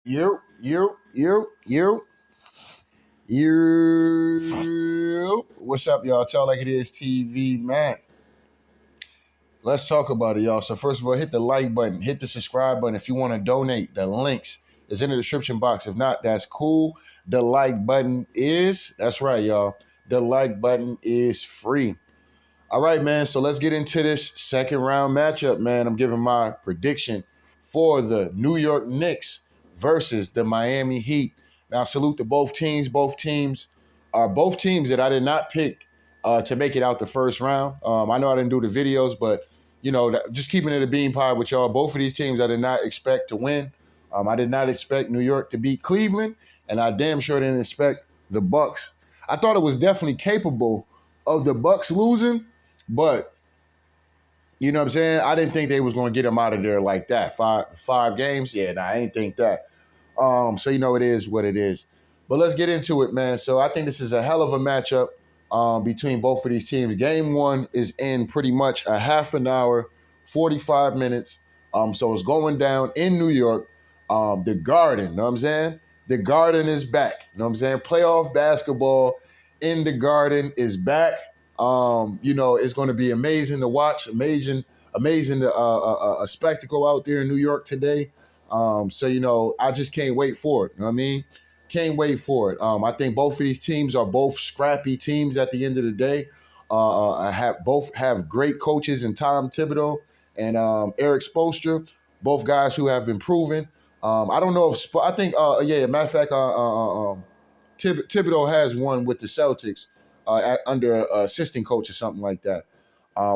You. You. What's up, y'all? Tell like it is TV, man. Let's talk about it, y'all. So first of all, hit the like button, hit the subscribe button. If you want to donate, the links is in the description box. If not, that's cool. The like button that's right, y'all. The like button is free. All right, man. So let's get into this second round matchup, man. I'm giving my prediction for the New York Knicks versus the Miami Heat. Now, salute to both teams. Both teams that I did not pick to make it out the first round. I know I didn't do the videos, but just keeping it a bean pie with y'all. Both of these teams I did not expect to win. I did not expect New York to beat Cleveland, and I damn sure didn't expect the Bucks. I thought it was definitely capable of the Bucks losing, but you know what I'm saying? I didn't think they was going to get them out of there like that. Five games? Yeah, I ain't think that. So it is what it is. But let's get into it, man. So I think this is a hell of a matchup between both of these teams. Game one is in pretty much a half an hour, 45 minutes. So it's going down in New York. The Garden, you know what I'm saying? The Garden is back. You know what I'm saying? Playoff basketball in the Garden is back. It's going to be amazing to watch, amazing to a spectacle out there in New York today. I just can't wait for it. You know what I mean? Can't wait for it. I think both of these teams are both scrappy teams at the end of the day. Both have great coaches in Tom Thibodeau and Eric Spoelstra, both guys who have been proven. I don't know if I think matter of fact, Thibodeau has won with the Celtics under assistant coach or something like that.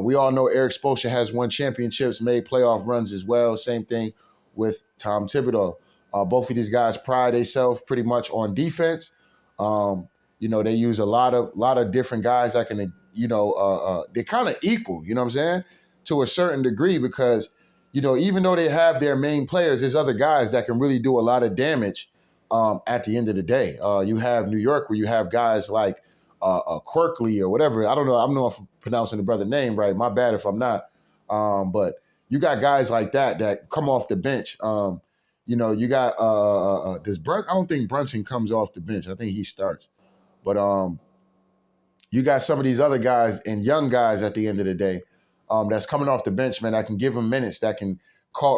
We all know Eric Spoelstra has won championships, made playoff runs as well. Same thing with Tom Thibodeau. Both of these guys pride themselves pretty much on defense. They use a lot of different guys that can, they're kind of equal, you know what I'm saying, to a certain degree because, even though they have their main players, there's other guys that can really do a lot of damage at the end of the day. You have New York where you have guys like Quirkley or whatever. I don't know if I'm pronouncing the brother's name right. My bad if I'm not. But you got guys like that come off the bench. You got this Brunson. I don't think Brunson comes off the bench. I think he starts. But you got some of these other guys and young guys at the end of the day that's coming off the bench, man, that can give them minutes, that can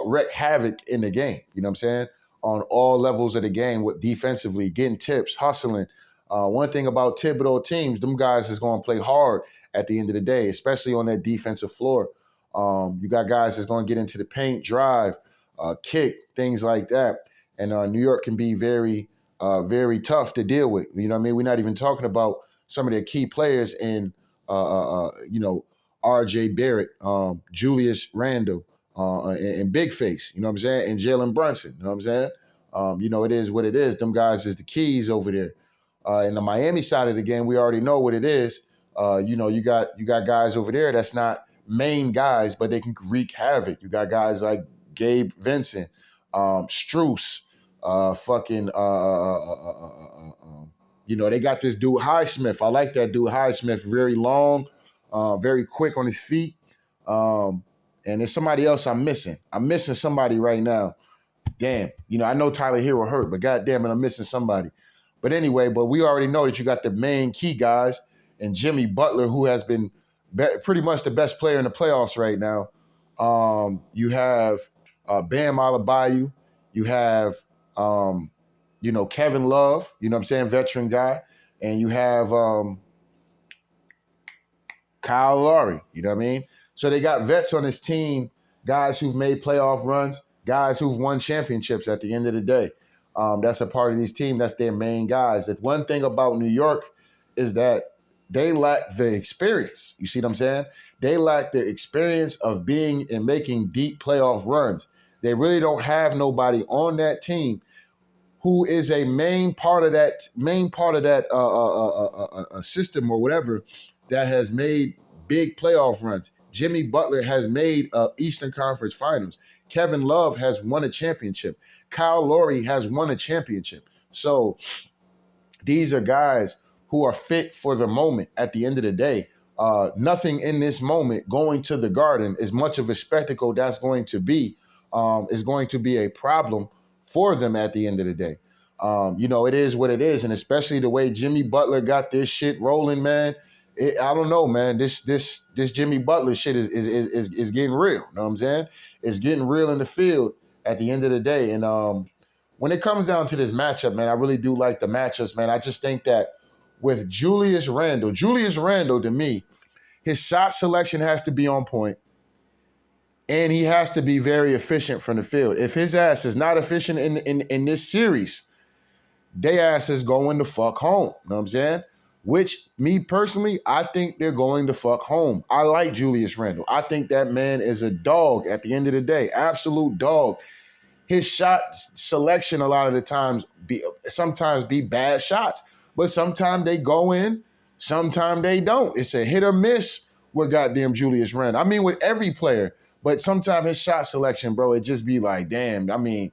wreak havoc in the game. You know what I'm saying? On all levels of the game with defensively, getting tips, hustling. One thing about Thibodeau teams, them guys is going to play hard at the end of the day, especially on that defensive floor. You got guys that's going to get into the paint, drive, kick, things like that. And New York can be very, very tough to deal with. You know what I mean? We're not even talking about some of their key players in, R.J. Barrett, Julius Randle, and Big Face, you know what I'm saying? And Jalen Brunson, you know what I'm saying? It is what it is. Them guys is the keys over there. In the Miami side of the game, we already know what it is. You got guys over there that's not main guys, but they can wreak havoc. You got guys like Gabe Vincent, Strus, they got this dude Highsmith. I like that dude Highsmith. Very long, very quick on his feet. And there's somebody else I'm missing. I'm missing somebody right now. Damn. I know Tyler Hero hurt, but goddamn it, I'm missing somebody. But anyway, we already know that you got the main key guys and Jimmy Butler, who has been pretty much the best player in the playoffs right now. You have Bam Adebayo. You have, Kevin Love, you know what I'm saying, veteran guy. And you have Kyle Lowry, you know what I mean? So they got vets on this team, guys who've made playoff runs, guys who've won championships at the end of the day. That's a part of these teams. That's their main guys. The one thing about New York is that they lack the experience. You see what I'm saying? They lack the experience of being and making deep playoff runs. They really don't have nobody on that team who is a main part of that system or whatever that has made big playoff runs. Jimmy Butler has made Eastern Conference Finals. Kevin Love has won a championship. Kyle Lowry has won a championship. So these are guys who are fit for the moment at the end of the day. Nothing in this moment going to the Garden, as much of a spectacle that's going to be, is going to be a problem for them at the end of the day. It is what it is, and especially the way Jimmy Butler got this shit rolling, man. I don't know, man. This Jimmy Butler shit is getting real. You know what I'm saying? It's getting real in the field at the end of the day. And when it comes down to this matchup, man, I really do like the matchups, man. I just think that with Julius Randle to me, his shot selection has to be on point, and he has to be very efficient from the field. If his ass is not efficient in this series, they ass is going to fuck home. You know what I'm saying? Which, me personally, I think they're going to fuck home. I like Julius Randle. I think that man is a dog at the end of the day. Absolute dog. His shot selection a lot of the times sometimes be bad shots, but sometimes they go in, sometimes they don't. It's a hit or miss with goddamn Julius Randle. I mean, with every player, but sometimes his shot selection, bro, it just be like, damn, I mean,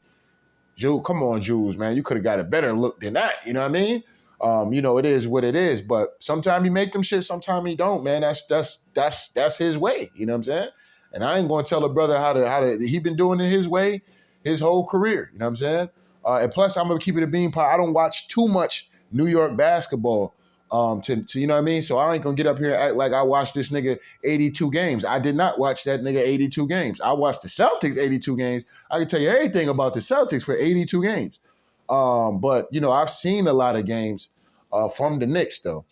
Jules, come on, Jules, man. You could have got a better look than that. You know what I mean? It is what it is. But sometimes he make them shit, sometimes he don't, man. That's his way. You know what I'm saying? And I ain't gonna tell a brother how to he been doing it his way his whole career. You know what I'm saying? And plus, I'm gonna keep it a bean pie. I don't watch too much New York basketball. To you know what I mean? So I ain't gonna get up here and act like I watched this nigga 82 games. I did not watch that nigga 82 games. I watched the Celtics 82 games. I can tell you everything about the Celtics for 82 games. But I've seen a lot of games from the Knicks though.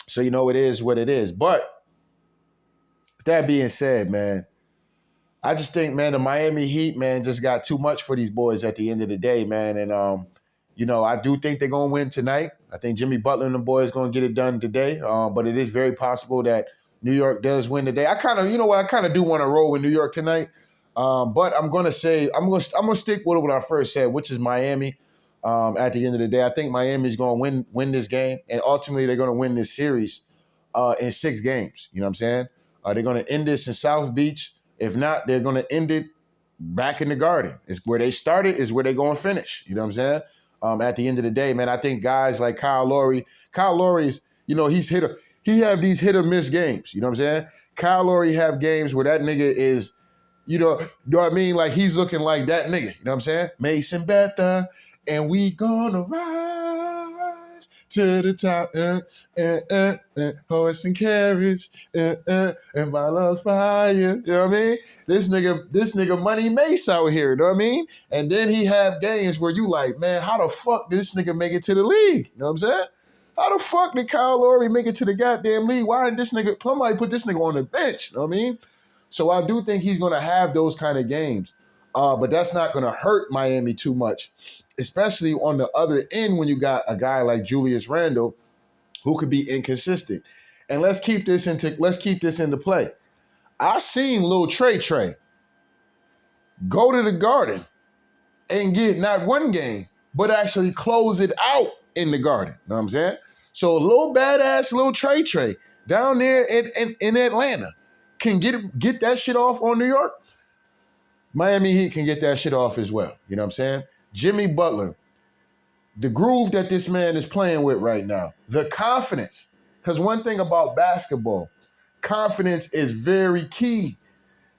So it is what it is. But with that being said, man, I just think, man, the Miami Heat, man, just got too much for these boys at the end of the day, man. And I do think they're gonna win tonight. I think Jimmy Butler and the boys gonna get it done today. But it is very possible that New York does win today. I kind of do want to roll with New York tonight. But I'm gonna say I'm gonna stick with what I first said, which is Miami. At the end of the day, I think Miami's gonna win this game, and ultimately they're gonna win this series in 6 games. You know what I'm saying? They're gonna end this in South Beach. If not, they're gonna end it back in the Garden. It's where they started, is where they're gonna finish. You know what I'm saying? At the end of the day, man, I think guys like Kyle Lowry's, he have these hit or miss games. You know what I'm saying? Kyle Lowry have games where that nigga is, know what I mean? Like he's looking like that nigga. You know what I'm saying? Mason Betha, and we gonna rise to the top. Horse and carriage, and my love's fire. You know what I mean? This nigga Money Mace out here. You know what I mean? And then he have games where you like, man, how the fuck did this nigga make it to the league? You know what I'm saying? How the fuck did Kyle Lowry make it to the goddamn league? Why did somebody put this nigga on the bench? You know what I mean? So I do think he's going to have those kind of games. But that's not going to hurt Miami too much, especially on the other end when you got a guy like Julius Randle who could be inconsistent. And let's keep this into play. I seen Lil Trey go to the Garden and get not one game, but actually close it out in the Garden. You know what I'm saying? So a little badass Lil Trey down there in Atlanta can get that shit off on New York. Miami Heat can get that shit off as well. You know what I'm saying? Jimmy Butler, the groove that this man is playing with right now, the confidence. Because one thing about basketball, confidence is very key.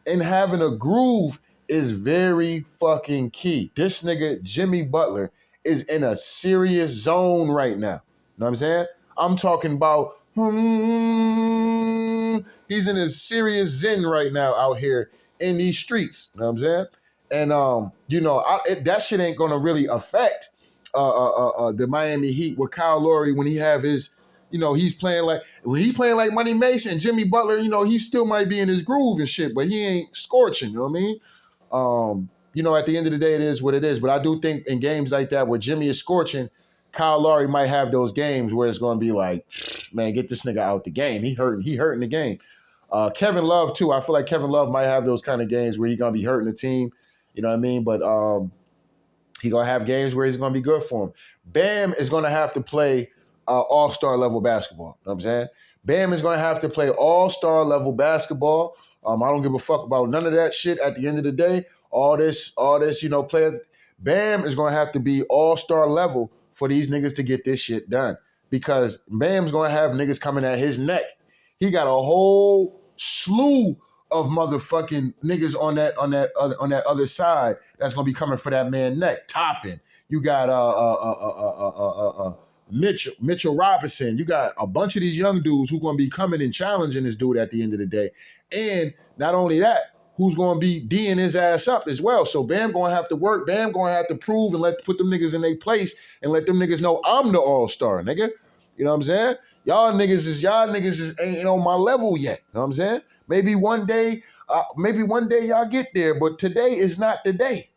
And having a groove is very fucking key. This nigga, Jimmy Butler, is in a serious zone right now. You know what I'm saying? I'm talking about, he's in a serious zen right now out here in these streets. You know what I'm saying? And, that shit ain't going to really affect the Miami Heat with Kyle Lowry when he have his, he's playing like Money Mason, Jimmy Butler, he still might be in his groove and shit, but he ain't scorching, you know what I mean? At the end of the day, it is what it is. But I do think in games like that where Jimmy is scorching, Kyle Lowry might have those games where it's going to be like, man, get this nigga out the game. He hurting the game. Kevin Love, too. I feel like Kevin Love might have those kind of games where he's going to be hurting the team. You know what I mean? But he's going to have games where he's going to be good for him. Bam is going to have to play all-star level basketball. You know what I'm saying? Bam is going to have to play all-star level basketball. I don't give a fuck about none of that shit at the end of the day. All this, players. Bam is going to have to be all-star level for these niggas to get this shit done. Because Bam's going to have niggas coming at his neck. He got a whole slew of motherfucking niggas on that other side that's gonna be coming for that man neck. Topping. You got Mitchell Robinson. You got a bunch of these young dudes who gonna be coming and challenging this dude at the end of the day. And not only that, who's gonna be D'ing his ass up as well. So Bam gonna have to work. Bam gonna have to prove and put them niggas in their place and let them niggas know I'm the all-star, nigga. You know what I'm saying? Y'all niggas is ain't on my level yet. You know what I'm saying? Maybe one day y'all get there, but today is not the day.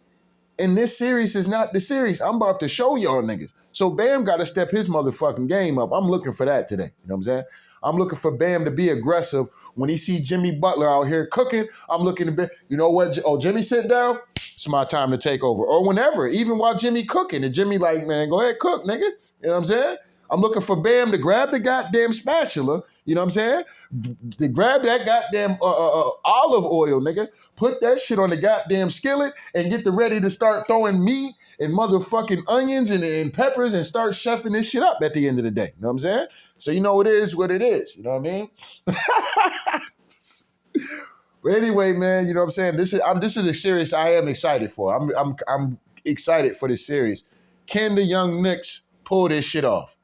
And this series is not the series. I'm about to show y'all niggas. So Bam got to step his motherfucking game up. I'm looking for that today. You know what I'm saying? I'm looking for Bam to be aggressive. When he see Jimmy Butler out here cooking, I'm looking to be, you know what? Oh, Jimmy, sit down. It's my time to take over. Or whenever, even while Jimmy cooking. And Jimmy like, man, go ahead, cook, nigga. You know what I'm saying? I'm looking for Bam to grab the goddamn spatula, you know what I'm saying? To grab that goddamn olive oil, nigga. Put that shit on the goddamn skillet and get ready to start throwing meat and motherfucking onions and peppers and start chefing this shit up at the end of the day. You know what I'm saying? So you know it is what it is. You know what I mean? But anyway, man, you know what I'm saying? This is a series I am excited for. I'm excited for this series. Can the young Knicks pull this shit off?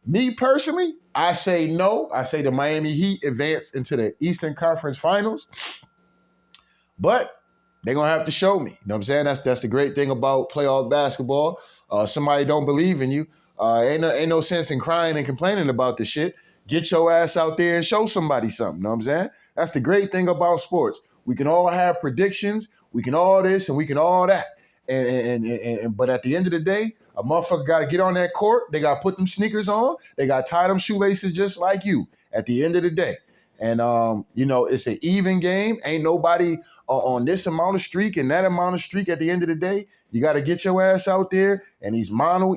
Me personally, I say no. I say the Miami Heat advance into the Eastern Conference Finals. But they're going to have to show me. You know what I'm saying? That's the great thing about playoff basketball. Somebody don't believe in you. Ain't no sense in crying and complaining about the shit. Get your ass out there and show somebody something. You know what I'm saying? That's the great thing about sports. We can all have predictions. We can all this and we can all that. But at the end of the day, a motherfucker got to get on that court. They got to put them sneakers on. They got to tie them shoelaces just like you at the end of the day. And, it's an even game. Ain't nobody on this amount of streak and that amount of streak at the end of the day. You got to get your ass out there. And these mano,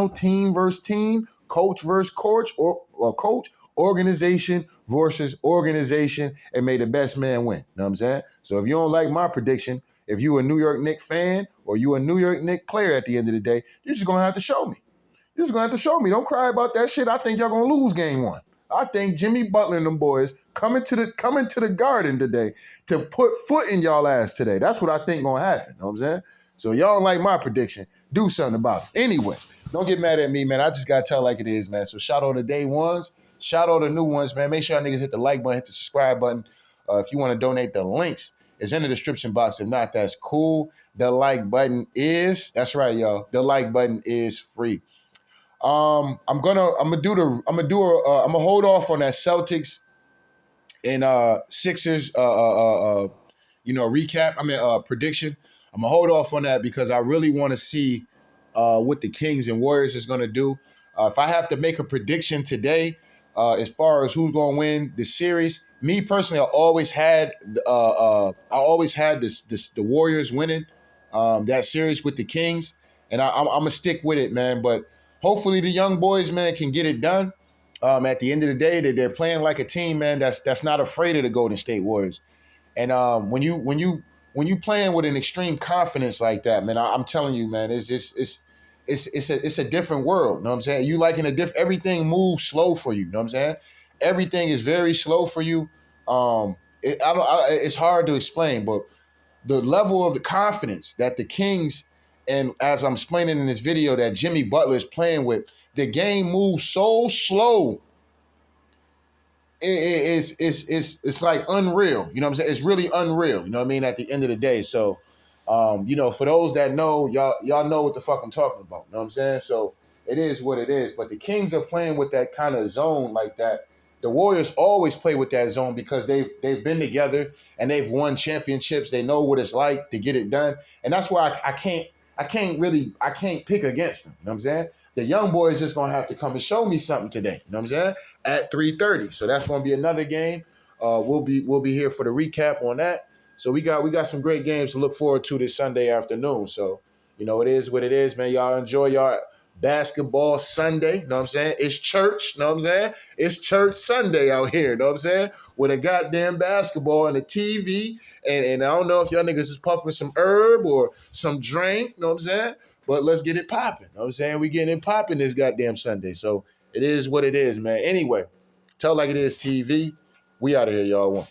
team versus team, coach versus coach, or coach, organization versus organization, and may the best man win. You know what I'm saying? So if you don't like my prediction, if you a New York Knicks fan or you a New York Knicks player at the end of the day, you're just going to have to show me. You're just going to have to show me. Don't cry about that shit. I think y'all going to lose game one. I think Jimmy Butler and them boys coming to the Garden today to put foot in y'all ass today. That's what I think going to happen. You know what I'm saying? So y'all don't like my prediction. Do something about it. Anyway, don't get mad at me, man. I just got to tell like it is, man. So shout out to day ones. Shout out to new ones, man. Make sure y'all niggas hit the like button, hit the subscribe button. If you want to donate, the links is in the description box. If not, that's cool. The like button is, that's right, y'all. The like button is free. I'm gonna hold off on that Celtics and Sixers recap. Prediction. I'm gonna hold off on that because I really want to see what the Kings and Warriors is gonna do. If I have to make a prediction today, as far as who's gonna win the series, me personally, I always had the Warriors winning that series with the Kings, and I'm gonna stick with it, man. But hopefully the young boys, man, can get it done. At the end of the day, they're playing like a team, man. That's not afraid of the Golden State Warriors. And when you playing with an extreme confidence like that, man, I'm telling you, man, it's a different world. You know what I'm saying? You like everything moves slow for you. You know what I'm saying? Everything is very slow for you. It's hard to explain, but the level of the confidence that the Kings, and as I'm explaining in this video, that Jimmy Butler is playing with, the game moves so slow. It's like unreal. You know what I'm saying? It's really unreal. You know what I mean? At the end of the day. So, for those that know, y'all know what the fuck I'm talking about. You know what I'm saying? So it is what it is. But the Kings are playing with that kind of zone like that. The Warriors always play with that zone because they've been together and they've won championships. They know what it's like to get it done. And that's why I can't pick against them. You know what I'm saying? The young boys just gonna have to come and show me something today. You know what I'm saying? At 3:30. So that's gonna be another game. We'll be here for the recap on that. So we got some great games to look forward to this Sunday afternoon. So, it is what it is, man. Y'all enjoy y'all basketball Sunday. You know what I'm saying? It's church. You know what I'm saying? It's church Sunday out here. You know what I'm saying? With a goddamn basketball and a TV. And I don't know if y'all niggas is puffing some herb or some drink. You know what I'm saying? But let's get it popping. You know what I'm saying? We getting it popping this goddamn Sunday. So it is what it is, man. Anyway, tell like it is TV. We out of here, y'all.